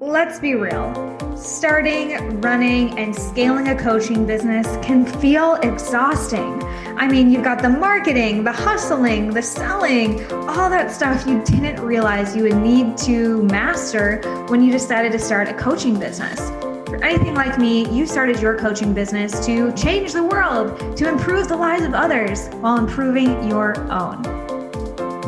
Let's be real. Starting, running, and scaling a coaching business can feel exhausting. I mean, you've got the marketing, the hustling, the selling, all that stuff you didn't realize you would need to master when you decided to start a coaching business. For anything like me, you started your coaching business to change the world, to improve the lives of others while improving your own.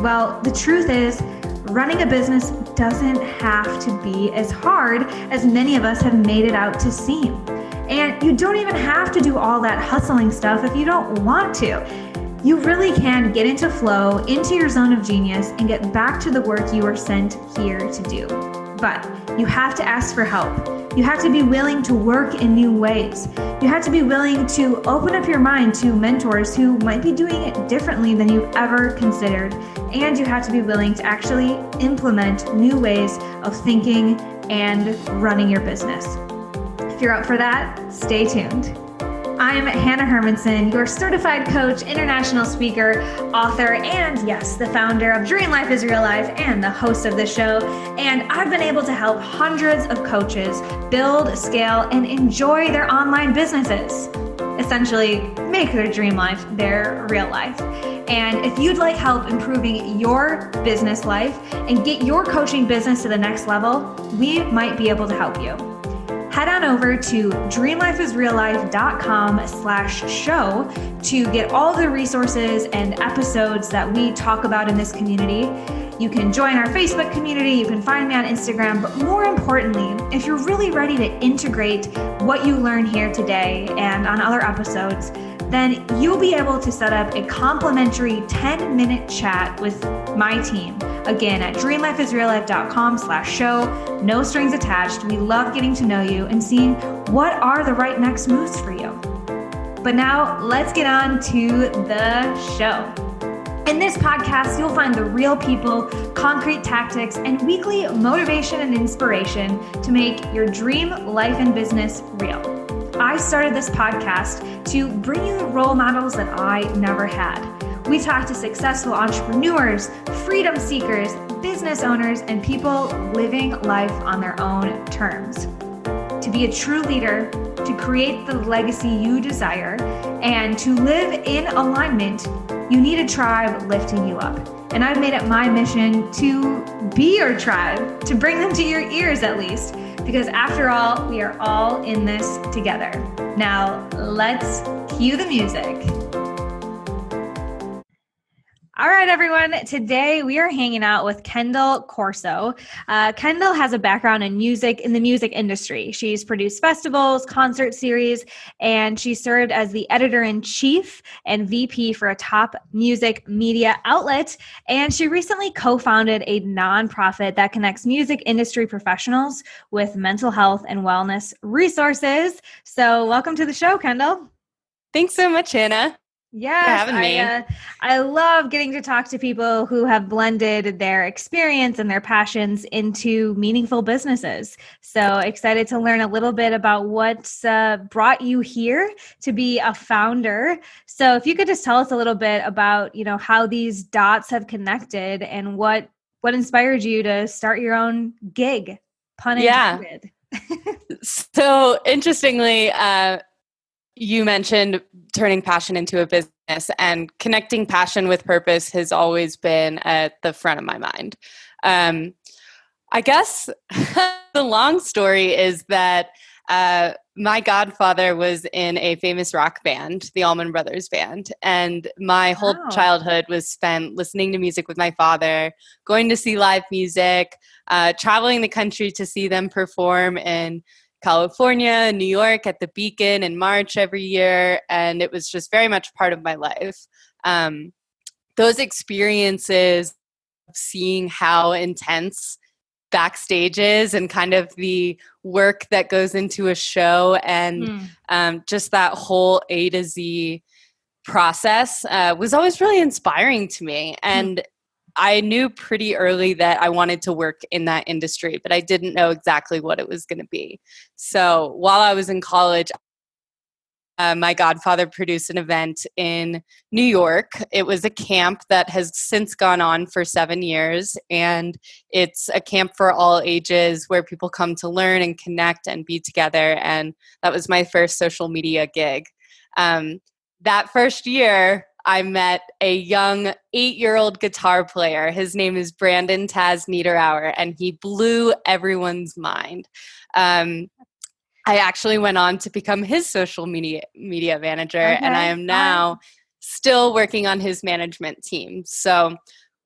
Well, the truth is, running a business doesn't have to be as hard as many of us have made it out to seem. And you don't even have to do all that hustling stuff if you don't want to. You really can get into flow, into your zone of genius, and get back to the work you were sent here to do. But you have to ask for help. You have to be willing to work in new ways. You have to be willing to open up your mind to mentors who might be doing it differently than you've ever considered. And you have to be willing to actually implement new ways of thinking and running your business. If you're up for that, stay tuned. I'm Hanna Hermanson, your certified coach, international speaker, author, and yes, the founder of Dream Life is Real Life and the host of this show. And I've been able to help hundreds of coaches build, scale, and enjoy their online businesses. Essentially, make their dream life their real life. And if you'd like help improving your business life and get your coaching business to the next level, we might be able to help you. Head on over to dreamlifeisreallife.com/show to get all the resources and episodes that we talk about in this community. You can join our Facebook community, you can find me on Instagram, but more importantly, if you're really ready to integrate what you learn here today and on other episodes, then you'll be able to set up a complimentary 10-minute chat with my team. Again, at dreamlifeisreallife.com/show, no strings attached. We love getting to know you and seeing what are the right next moves for you. But now let's get on to the show. In this podcast, you'll find the real people, concrete tactics, and weekly motivation and inspiration to make your dream life and business real. I started this podcast to bring you the role models that I never had. We talk to successful entrepreneurs, freedom seekers, business owners, and people living life on their own terms. To be a true leader, to create the legacy you desire, and to live in alignment, you need a tribe lifting you up. And I've made it my mission to be your tribe, to bring them to your ears at least, because after all, we are all in this together. Now, let's cue the music. All right, everyone. Today we are hanging out with Kendall Corso. Kendall has a background in music, in the music industry. She's produced festivals, concert series, and she served as the editor-in-chief and VP for a top music media outlet. And she recently co-founded a nonprofit that connects music industry professionals with mental health and wellness resources. So welcome to the show, Kendall. Thanks so much, Hannah. Yes, I love getting to talk to people who have blended their experience and their passions into meaningful businesses. So excited to learn a little bit about what's brought you here to be a founder. So if you could just tell us a little bit about, how these dots have connected and what inspired you to start your own gig, pun intended. So interestingly, you mentioned turning passion into a business, and connecting passion with purpose has always been at the front of my mind. I guess the long story is that my godfather was in a famous rock band, the Allman Brothers Band, and my whole childhood was spent listening to music with my father, going to see live music, traveling the country to see them perform in California and New York at the Beacon in March every year. And it was just very much part of my life. Those experiences of seeing how intense backstage is and kind of the work that goes into a show and just that whole A to Z process was always really inspiring to me. And I knew pretty early that I wanted to work in that industry, but I didn't know exactly what it was going to be. So while I was in college, my godfather produced an event in New York. It was a camp that has since gone on for 7 years, and it's a camp for all ages where people come to learn and connect and be together. And that was my first social media gig. That first year, I met a young 8-year-old guitar player. His name is Brandon Taz Niederauer, and he blew everyone's mind. I actually went on to become his social media manager, and I am now still working on his management team. So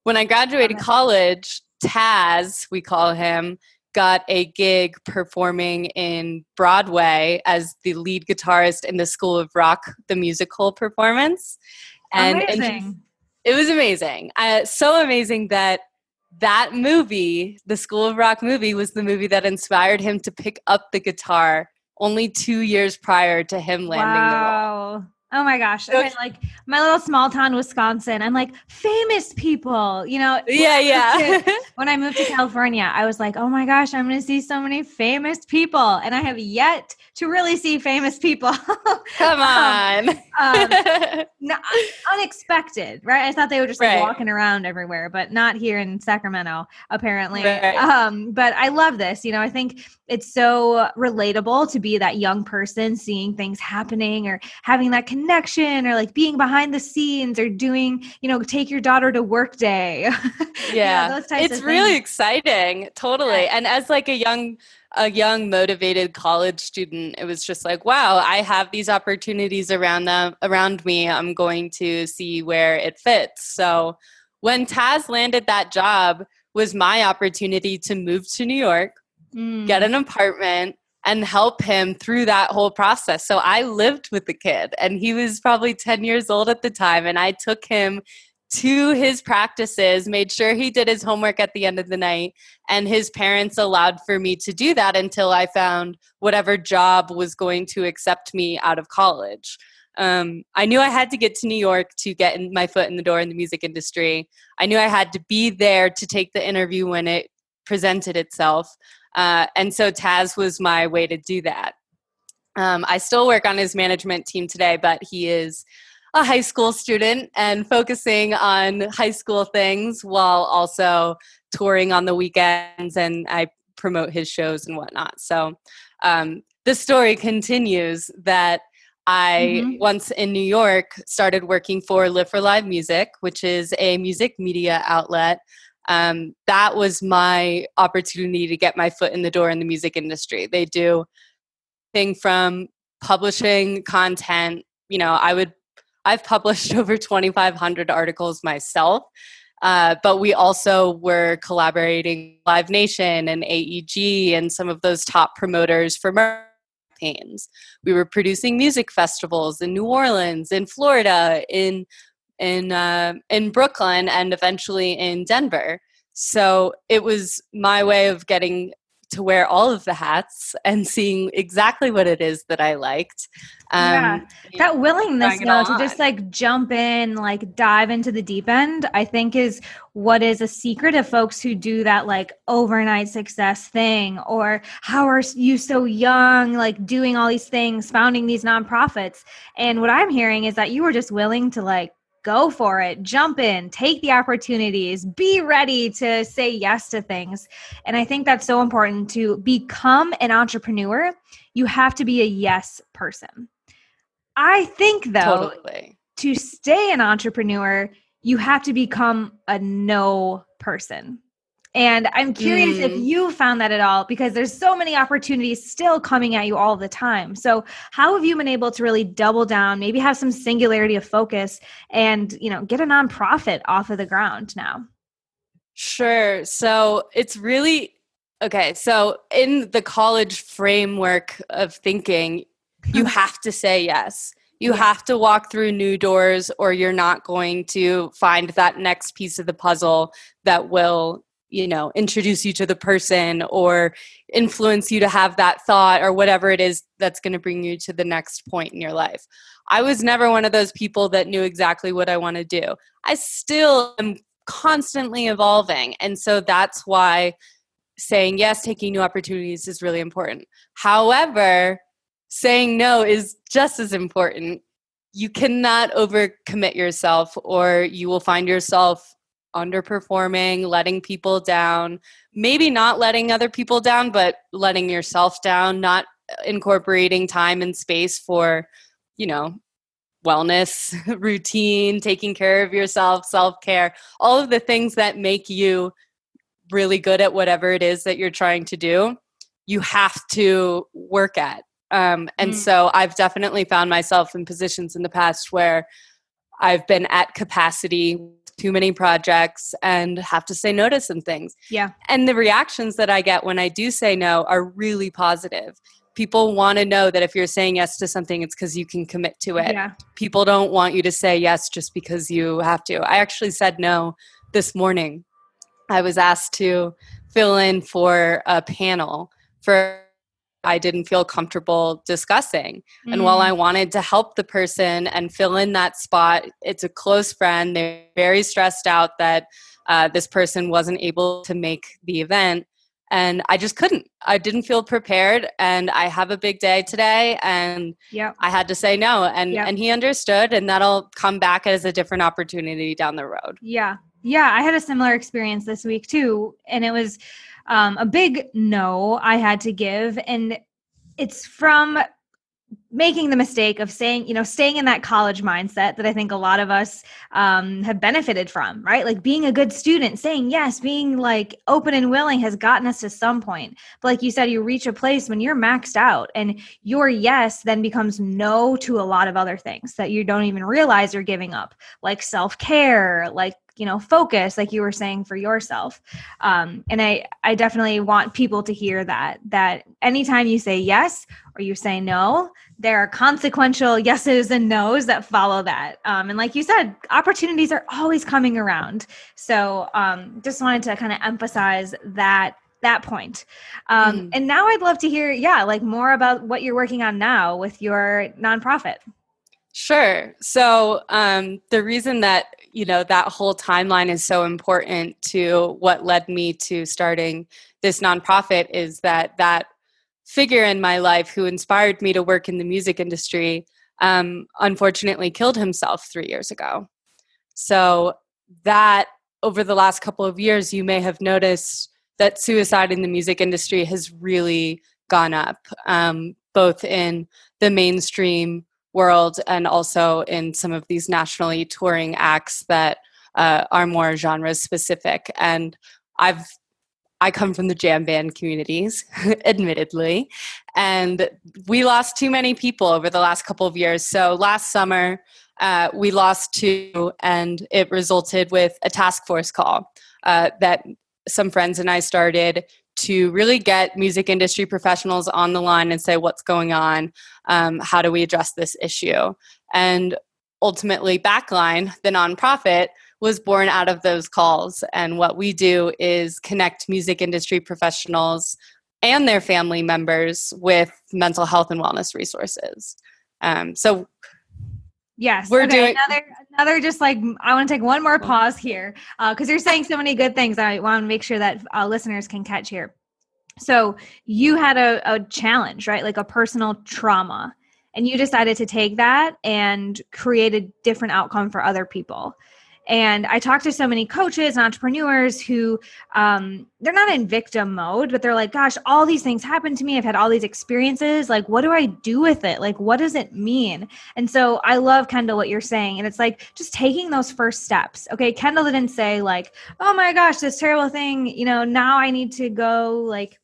when I graduated college, Taz, we call him, got a gig performing in Broadway as the lead guitarist in the School of Rock, the musical performance. And Amazing. It was amazing. So amazing that movie, the School of Rock movie, was the movie that inspired him to pick up the guitar only 2 years prior to him landing the role. Oh my gosh. Okay, like my little small town, Wisconsin, I'm like, famous people, Yeah. When I moved to California, I was like, oh my gosh, I'm going to see so many famous people. And I have yet to really see famous people. Come on. No, unexpected, right? I thought they were just like walking around everywhere, but not here in Sacramento, apparently. Right. But I love this. I think it's so relatable to be that young person seeing things happening or having that connection or like being behind the scenes or doing, take your daughter to work day. Yeah. Those types it's of really things. Exciting. Totally. Yeah. And as like a young motivated college student, it was just like, wow, I have these opportunities around me. I'm going to see where it fits. So when Taz landed that job was my opportunity to move to New York, get an apartment, and help him through that whole process. So I lived with the kid, and he was probably 10 years old at the time, and I took him to his practices, made sure he did his homework at the end of the night, and his parents allowed for me to do that until I found whatever job was going to accept me out of college. I knew I had to get to New York to get my foot in the door in the music industry. I knew I had to be there to take the interview when it presented itself. And so Taz was my way to do that. I still work on his management team today, but he is a high school student and focusing on high school things while also touring on the weekends, and I promote his shows and whatnot. So the story continues that I, once in New York, started working for Live for Live Music, which is a music media outlet. That was my opportunity to get my foot in the door in the music industry. They do thing from publishing content. I've published over 2,500 articles myself, but we also were collaborating with Live Nation and AEG and some of those top promoters for campaigns. We were producing music festivals in New Orleans, in Florida, in Brooklyn, and eventually in Denver. So it was my way of getting to wear all of the hats and seeing exactly what it is that I liked. That willingness to just like jump in, like dive into the deep end, I think is what is a secret of folks who do that like overnight success thing, or how are you so young, like doing all these things, founding these nonprofits. And what I'm hearing is that you were just willing to like go for it, jump in, take the opportunities, be ready to say yes to things. And I think that's so important. To become an entrepreneur, you have to be a yes person. I think, though, to stay an entrepreneur, you have to become a no person. And I'm curious if you found that at all, because there's so many opportunities still coming at you all the time. So how have you been able to really double down, maybe have some singularity of focus and, get a nonprofit off of the ground now? Sure. So it's really, okay. So in the college framework of thinking, you have to say yes. You have to walk through new doors, or you're not going to find that next piece of the puzzle that will, introduce you to the person or influence you to have that thought or whatever it is that's going to bring you to the next point in your life. I was never one of those people that knew exactly what I want to do. I still am constantly evolving. And so that's why saying yes, taking new opportunities is really important. However, saying no is just as important. You cannot overcommit yourself, or you will find yourself underperforming, letting people down, maybe not letting other people down, but letting yourself down, not incorporating time and space for, wellness, routine, taking care of yourself, self-care, all of the things that make you really good at whatever it is that you're trying to do, you have to work at. And so I've definitely found myself in positions in the past where I've been at capacity, too many projects, and have to say no to some things. Yeah. And the reactions that I get when I do say no are really positive. People want to know that if you're saying yes to something, it's because you can commit to it. Yeah. People don't want you to say yes just because you have to. I actually said no this morning. I was asked to fill in for a panel for I didn't feel comfortable discussing. And while I wanted to help the person and fill in that spot, it's a close friend. They're very stressed out that this person wasn't able to make the event. And I just couldn't. I didn't feel prepared. And I have a big day today. And I had to say no. And he understood. And that'll come back as a different opportunity down the road. Yeah. Yeah. I had a similar experience this week too. And it was a big no I had to give. And it's from making the mistake of staying in that college mindset that I think a lot of us have benefited from, right? Like being a good student, saying yes, being like open and willing has gotten us to some point. But like you said, you reach a place when you're maxed out and your yes then becomes no to a lot of other things that you don't even realize you're giving up, like self-care, like focus, like you were saying, for yourself. And I definitely want people to hear that anytime you say yes or you say no, there are consequential yeses and nos that follow that. And like you said, opportunities are always coming around. So just wanted to kind of emphasize that point. And now I'd love to hear, like more about what you're working on now with your nonprofit. Sure. So the reason that, that whole timeline is so important to what led me to starting this nonprofit is that figure in my life who inspired me to work in the music industry unfortunately killed himself 3 years ago. So that over the last couple of years, you may have noticed that suicide in the music industry has really gone up, both in the mainstream world and also in some of these nationally touring acts that are more genre specific. And I come from the jam band communities, admittedly, and we lost too many people over the last couple of years. So last summer, we lost 2, and it resulted with a task force call that some friends and I started to really get music industry professionals on the line and say, what's going on? How do we address this issue? And ultimately, Backline, the nonprofit, was born out of those calls. And what we do is connect music industry professionals and their family members with mental health and wellness resources. Yes. We're doing another just like, I want to take one more pause here because you're saying so many good things. I want to make sure that listeners can catch here. So you had a challenge, right? Like a personal trauma, and you decided to take that and create a different outcome for other people. And I talk to so many coaches and entrepreneurs who they're not in victim mode, but they're like, gosh, all these things happened to me. I've had all these experiences. Like, what do I do with it? Like, what does it mean? And so I love, Kendall, what you're saying. And it's like just taking those first steps. Okay. Kendall didn't say like, oh my gosh, this terrible thing, now I need to go like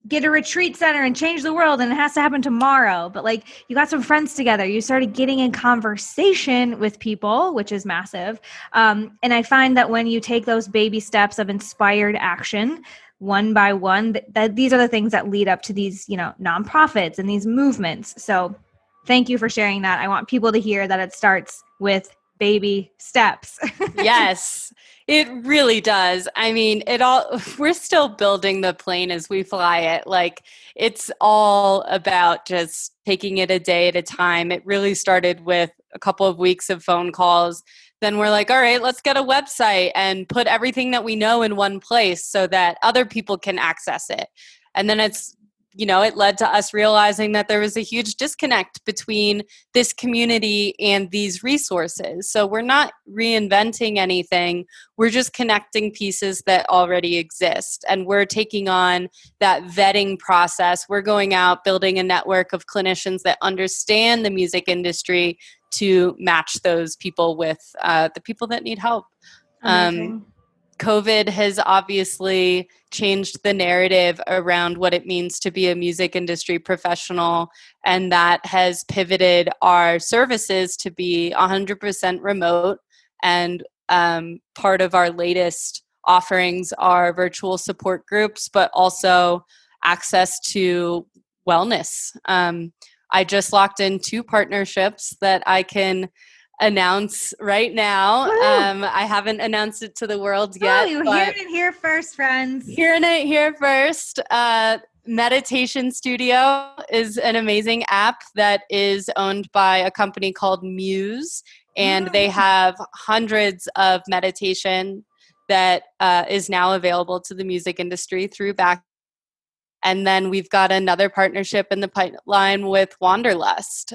get a retreat center and change the world and it has to happen tomorrow. But like you got some friends together, you started getting in conversation with people, which is massive. And I find that when you take those baby steps of inspired action, one by one, that these are the things that lead up to these, nonprofits and these movements. So thank you for sharing that. I want people to hear that it starts with baby steps. Yes, it really does. I mean, we're still building the plane as we fly it. Like, it's all about just taking it a day at a time. It really started with a couple of weeks of phone calls. Then we're like, all right, let's get a website and put everything that we know in one place so that other people can access it. And then it's it led to us realizing that there was a huge disconnect between this community and these resources. So we're not reinventing anything. We're just connecting pieces that already exist. And we're taking on that vetting process. We're going out, building a network of clinicians that understand the music industry to match those people with the people that need help. Amazing. COVID has obviously changed the narrative around what it means to be a music industry professional, and that has pivoted our services to be 100% remote. And part of our latest offerings are virtual support groups, but also access to wellness. I just locked in 2 partnerships that I can announce right now. I haven't announced it to the world yet. Oh, you hear it here first, friends. Hearing it here first. Meditation Studio is an amazing app that is owned by a company called Muse, and they have hundreds of meditation that is now available to the music industry through Back. And then we've got another partnership in the pipeline with Wanderlust,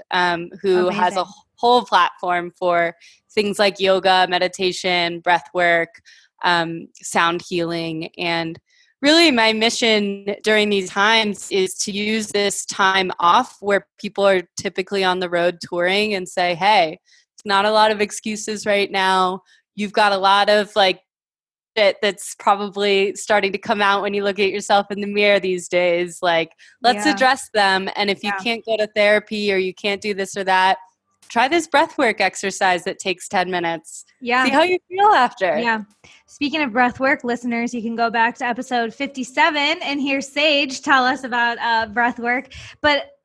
who has a whole platform for things like yoga, meditation, breath work, sound healing. And really my mission during these times is to use this time off where people are typically on the road touring and say, hey, it's not a lot of excuses right now. You've got a lot of that's probably starting to come out when you look at yourself in the mirror these days. Let's address them. And if you can't go to therapy or you can't do this or that, try this breathwork exercise that takes 10 minutes. Yeah. See how you feel after. Yeah. Speaking of breathwork, listeners, you can go back to episode 57 and hear Sage tell us about breathwork.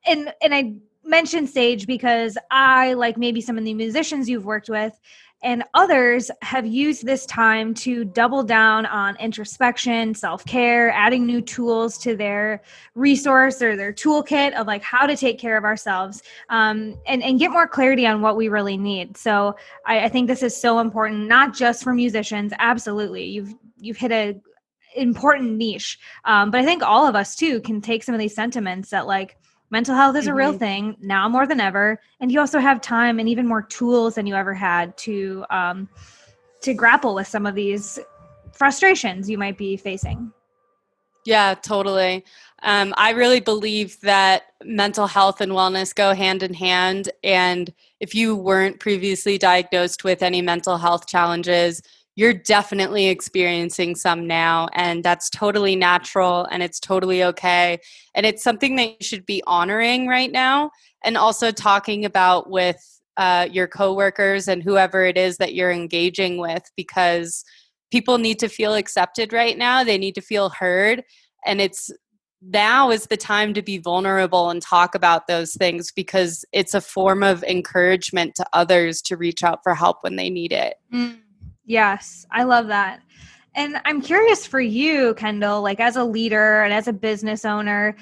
And I mentioned Sage because I, like maybe some of the musicians you've worked with, and others have used this time to double down on introspection, self-care, adding new tools to their resource or their toolkit of how to take care of ourselves, and get more clarity on what we really need. So I think this is so important, not just for musicians. Absolutely. You've hit a important niche. But I think all of us too can take some of these sentiments that mental health is a real thing now more than ever. And you also have time and even more tools than you ever had to grapple with some of these frustrations you might be facing. Yeah, totally. I really believe that mental health and wellness go hand in hand. And if you weren't previously diagnosed with any mental health challenges, you're definitely experiencing some now, and that's totally natural and it's totally okay. And it's something that you should be honoring right now, and also talking about with your coworkers and whoever it is that you're engaging with, because people need to feel accepted right now. They need to feel heard, and now is the time to be vulnerable and talk about those things, because it's a form of encouragement to others to reach out for help when they need it. Yes, I love that. And I'm curious for you, Kendall, as a leader and as a business owner,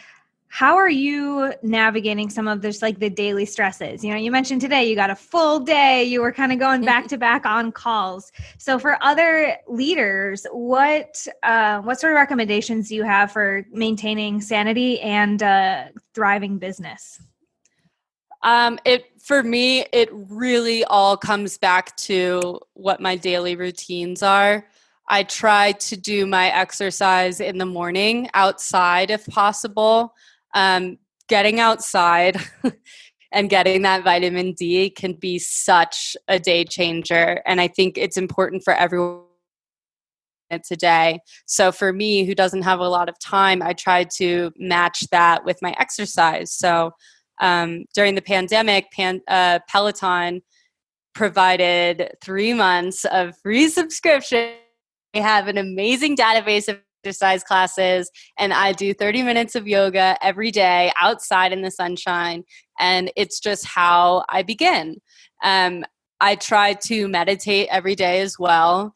how are you navigating some of this, the daily stresses? You mentioned today you got a full day, you were kind of going back to back on calls. So for other leaders, what sort of recommendations do you have for maintaining sanity and thriving business? For me, it really all comes back to what my daily routines are. I try to do my exercise in the morning outside if possible. Getting outside and getting that vitamin D can be such a day changer. And I think it's important for everyone today. So for me, who doesn't have a lot of time, I try to match that with my exercise. So during the pandemic, Peloton provided 3 months of free subscription. They have an amazing database of exercise classes, and I do 30 minutes of yoga every day outside in the sunshine, and it's just how I begin. I try to meditate every day as well,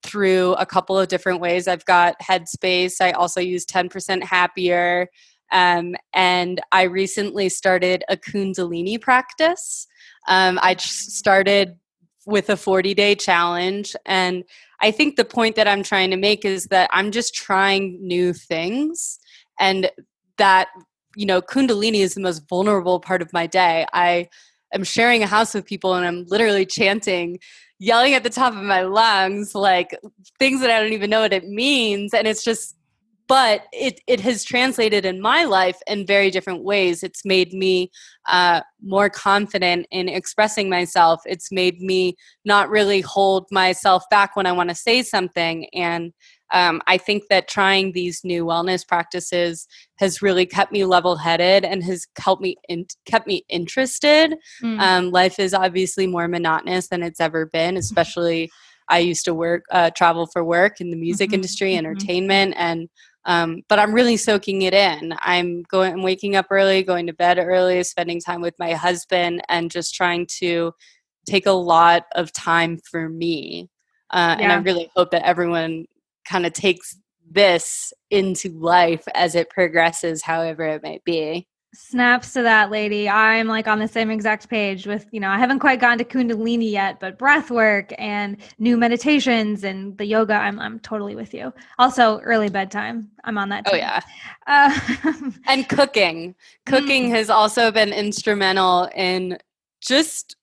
through a couple of different ways. I've got Headspace. I also use 10% Happier. And I recently started a Kundalini practice. I started with a 40-day challenge. And I think the point that I'm trying to make is that I'm just trying new things. And that, Kundalini is the most vulnerable part of my day. I am sharing a house with people and I'm literally chanting, yelling at the top of my lungs, like things that I don't even know what it means. And it's just, but it has translated in my life in very different ways. It's made me more confident in expressing myself. It's made me not really hold myself back when I want to say something. And I think that trying these new wellness practices has really kept me level-headed and has kept me interested. Life is obviously more monotonous than it's ever been, especially I used to travel for work in the music industry, entertainment, and but I'm really soaking it in. I'm waking up early, going to bed early, spending time with my husband, and just trying to take a lot of time for me. And I really hope that everyone kind of takes this into life as it progresses, however it might be. Snaps to that, lady. I'm like on the same exact page with, I haven't quite gotten to Kundalini yet, but breath work and new meditations and the yoga, I'm totally with you. Also, early bedtime. I'm on that too. Oh, yeah. And cooking. Cooking has also been instrumental in just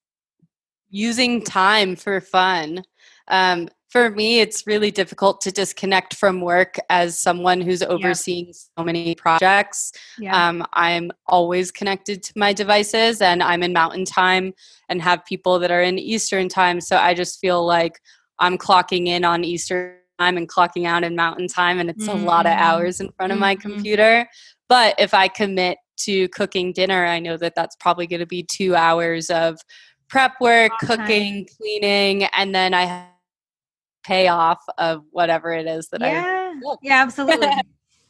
using time for fun. For me, it's really difficult to disconnect from work as someone who's overseeing so many projects. I'm always connected to my devices, and I'm in Mountain Time and have people that are in Eastern Time. So I just feel like I'm clocking in on Eastern Time and clocking out in Mountain Time, and it's a lot of hours in front of my computer. But if I commit to cooking dinner, I know that that's probably going to be 2 hours of prep work, cooking, cleaning, and then I have payoff of whatever it is that Yeah, absolutely.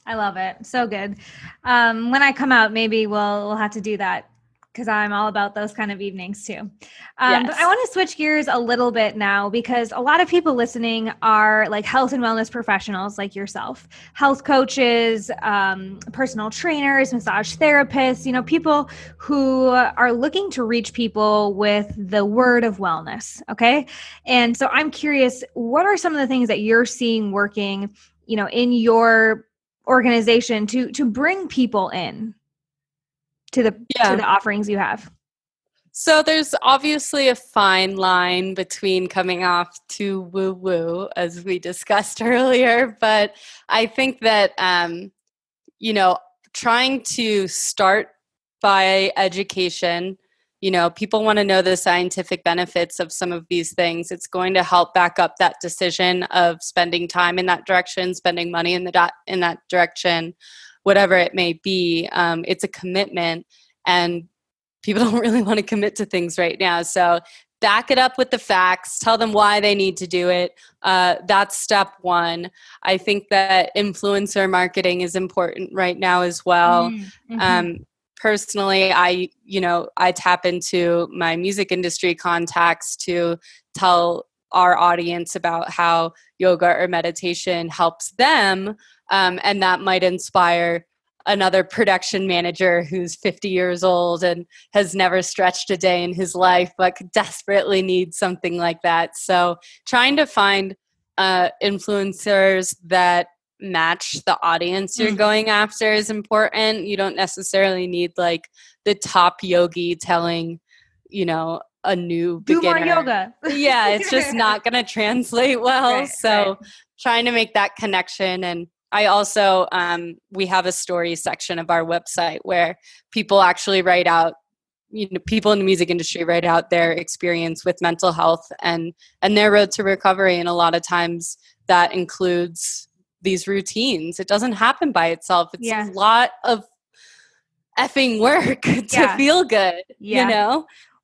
I love it. So good. When I come out, maybe we'll have to do that because I'm all about those kind of evenings too. But I want to switch gears a little bit now because a lot of people listening are like health and wellness professionals like yourself, health coaches, personal trainers, massage therapists, people who are looking to reach people with the word of wellness. Okay. And so I'm curious, what are some of the things that you're seeing working, in your organization to bring people in to the offerings you have? So there's obviously a fine line between coming off too woo-woo, as we discussed earlier, but I think that, trying to start by education, people want to know the scientific benefits of some of these things. It's going to help back up that decision of spending time in that direction, spending money in that direction, whatever it may be. It's a commitment, and people don't really want to commit to things right now. So back it up with the facts, tell them why they need to do it. That's step one. I think that influencer marketing is important right now as well. Personally, I tap into my music industry contacts to tell our audience about how yoga or meditation helps them. And that might inspire another production manager who's 50 years old and has never stretched a day in his life, but desperately needs something like that. So trying to find influencers that match the audience you're going after is important. You don't necessarily need like the top yogi telling, a new beginner. Do more yoga. It's just not going to translate well. Trying to make that connection. And I also, we have a story section of our website where people actually write out, people in the music industry write out their experience with mental health and their road to recovery. And a lot of times that includes these routines. It doesn't happen by itself. It's a lot of effing work to feel good,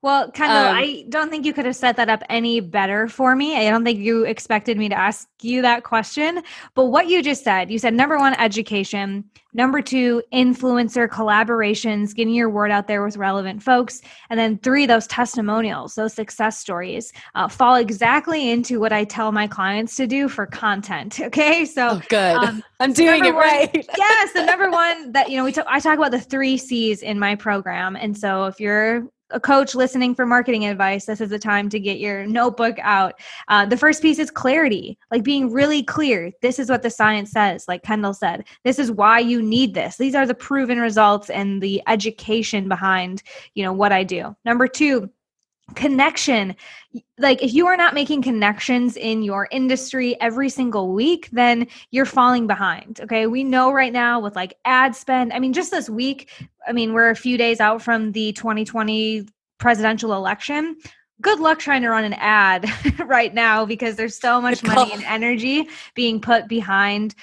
Well, Kendall, I don't think you could have set that up any better for me. I don't think you expected me to ask you that question. But what you just said, you said number one, education. Number two, influencer collaborations, getting your word out there with relevant folks. And then three, those testimonials, those success stories fall exactly into what I tell my clients to do for content. Okay. So good. I'm doing it right. Yes. The number one that, I talk about the 3 C's in my program. And so if you're a coach listening for marketing advice, this is the time to get your notebook out. The first piece is clarity, like being really clear. This is what the science says, like Kendall said. This is why you need this. These are the proven results and the education behind, what I do. Number 2, connection. Like if you are not making connections in your industry every single week, then you're falling behind. Okay. We know right now with like ad spend, just this week, we're a few days out from the 2020 presidential election. Good luck trying to run an ad right now because there's so much money and energy being put behind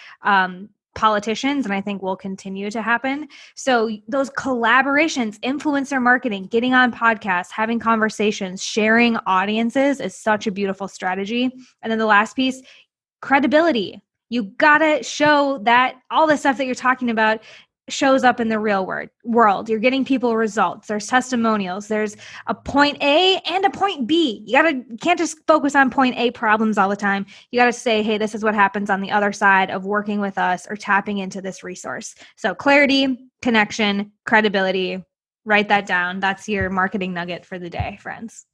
politicians, and I think will continue to happen. So those collaborations, influencer marketing, getting on podcasts, having conversations, sharing audiences is such a beautiful strategy. And then the last piece, credibility. You gotta show that all the stuff that you're talking about shows up in the real world. You're getting people results. There's testimonials. There's a point A and a point B. You can't just focus on point A problems all the time. You got to say, hey, this is what happens on the other side of working with us or tapping into this resource. So clarity, connection, credibility, write that down. That's your marketing nugget for the day, friends.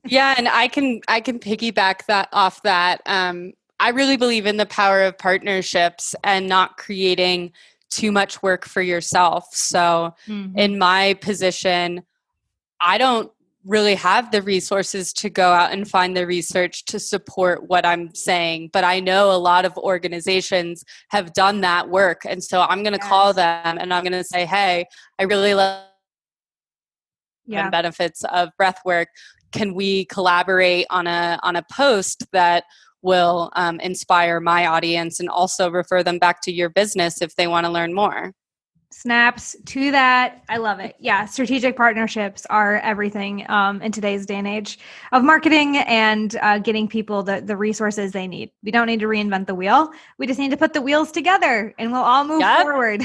Yeah. And I can piggyback that off that. I really believe in the power of partnerships and not creating too much work for yourself. So in my position, I don't really have the resources to go out and find the research to support what I'm saying, but I know a lot of organizations have done that work. And so I'm going to call them and I'm going to say, hey, I really love the benefits of breath work. Can we collaborate on a post that will inspire my audience and also refer them back to your business if they want to learn more? Snaps to that. I love it. Yeah. Strategic partnerships are everything in today's day and age of marketing and getting people the resources they need. We don't need to reinvent the wheel. We just need to put the wheels together and we'll all move forward.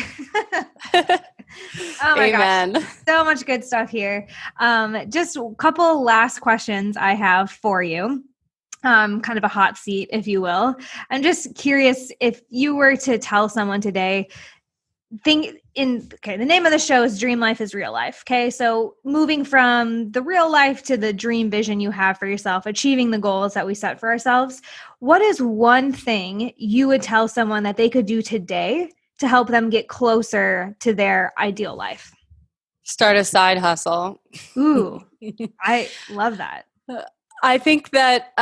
Oh my gosh. So much good stuff here. Just a couple last questions I have for you. Kind of a hot seat, if you will. I'm just curious if you were to tell someone today, the name of the show is Dream Life is Real Life. Okay. So moving from the real life to the dream vision you have for yourself, achieving the goals that we set for ourselves. What is one thing you would tell someone that they could do today to help them get closer to their ideal life? Start a side hustle. Ooh, I love that. I think that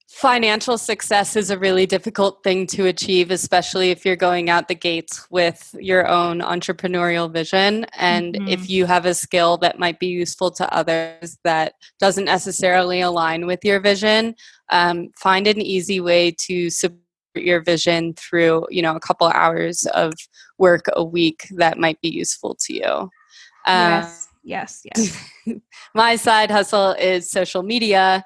financial success is a really difficult thing to achieve, especially if you're going out the gates with your own entrepreneurial vision. And if you have a skill that might be useful to others that doesn't necessarily align with your vision, find an easy way to support your vision through, a couple hours of work a week that might be useful to you. Yes. My side hustle is social media.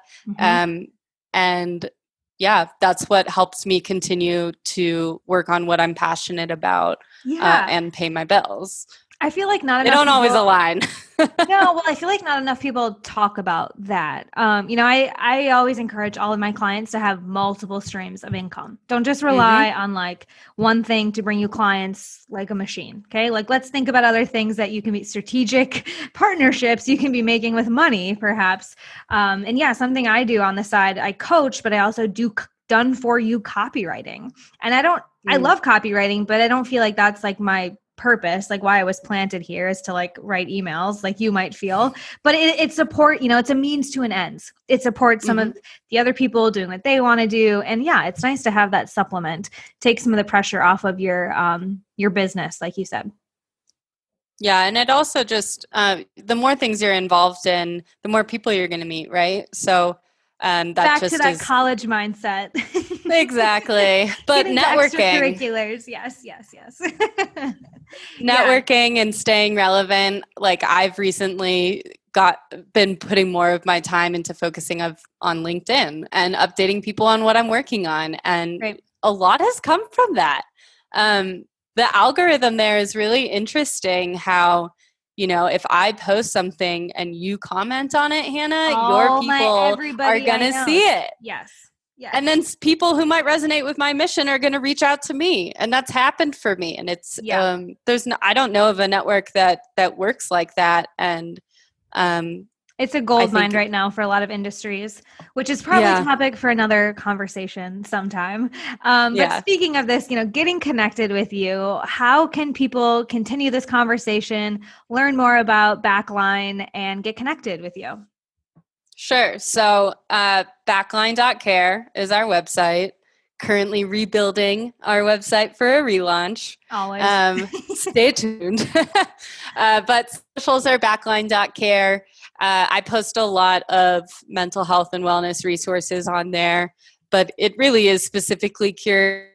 And that's what helps me continue to work on what I'm passionate about and pay my bills. I feel like not enough They don't always align. No, well, I feel like not enough people talk about that. I always encourage all of my clients to have multiple streams of income. Don't just rely on like one thing to bring you clients like a machine. Okay. Like let's think about other things that you can be strategic partnerships you can be making with money perhaps. Something I do on the side, I coach, but I also do done for you copywriting. And I love copywriting, but I don't feel like that's like my purpose, like why I was planted here is to like write emails like you might feel, but it support, it's a means to an end. It supports some of the other people doing what they want to do. And it's nice to have that supplement, take some of the pressure off of your business, like you said. Yeah. And it also just, the more things you're involved in, the more people you're going to meet. Right. So that back just to that is college mindset. Exactly. But networking, extracurriculars. Yes. networking and staying relevant. Like I've recently been putting more of my time into focusing on LinkedIn and updating people on what I'm working on. And a lot has come from that. The algorithm there is really interesting how, if I post something and you comment on it, Hannah, your people are going to see it. Yes. Yes. And then people who might resonate with my mission are going to reach out to me, and that's happened for me. And it's I don't know of a network that works like that. And it's a gold mine right now for a lot of industries, which is probably a topic for another conversation sometime. But speaking of this, getting connected with you, how can people continue this conversation, learn more about Backline, and get connected with you? Sure. So backline.care is our website. Currently rebuilding our website for a relaunch. Always. Stay tuned. But socials are backline.care. I post a lot of mental health and wellness resources on there, but it really is specifically curated for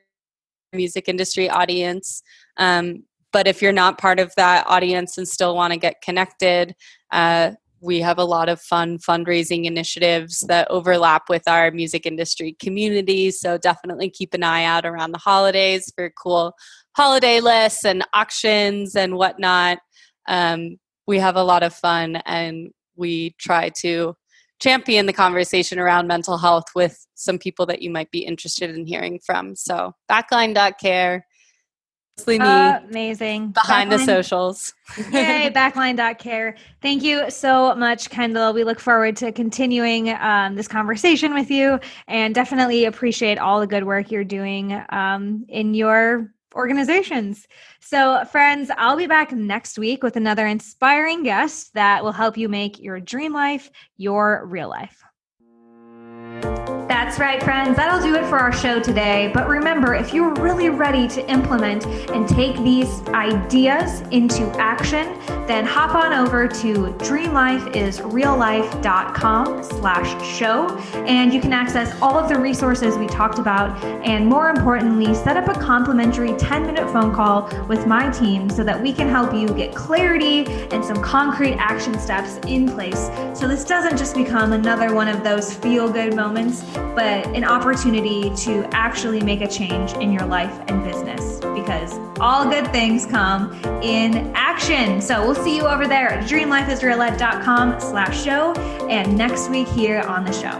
the music industry audience. But if you're not part of that audience and still want to get connected, we have a lot of fun fundraising initiatives that overlap with our music industry community. So definitely keep an eye out around the holidays for cool holiday lists and auctions and whatnot. We have a lot of fun, and we try to champion the conversation around mental health with some people that you might be interested in hearing from. So backline.care. Amazing. Behind the socials. Yay, backline.care. Thank you so much, Kendall. We look forward to continuing this conversation with you, and definitely appreciate all the good work you're doing in your organizations. So friends, I'll be back next week with another inspiring guest that will help you make your dream life your real life. That's right, friends. That'll do it for our show today. But remember, if you're really ready to implement and take these ideas into action, then hop on over to dreamlifeisreallife.com/show, and you can access all of the resources we talked about, and more importantly, set up a complimentary 10-minute phone call with my team so that we can help you get clarity and some concrete action steps in place, so this doesn't just become another one of those feel-good moments, but an opportunity to actually make a change in your life and business, because all good things come in action. So we'll see you over there at dreamlifeisreallife.com/show, and next week here on the show.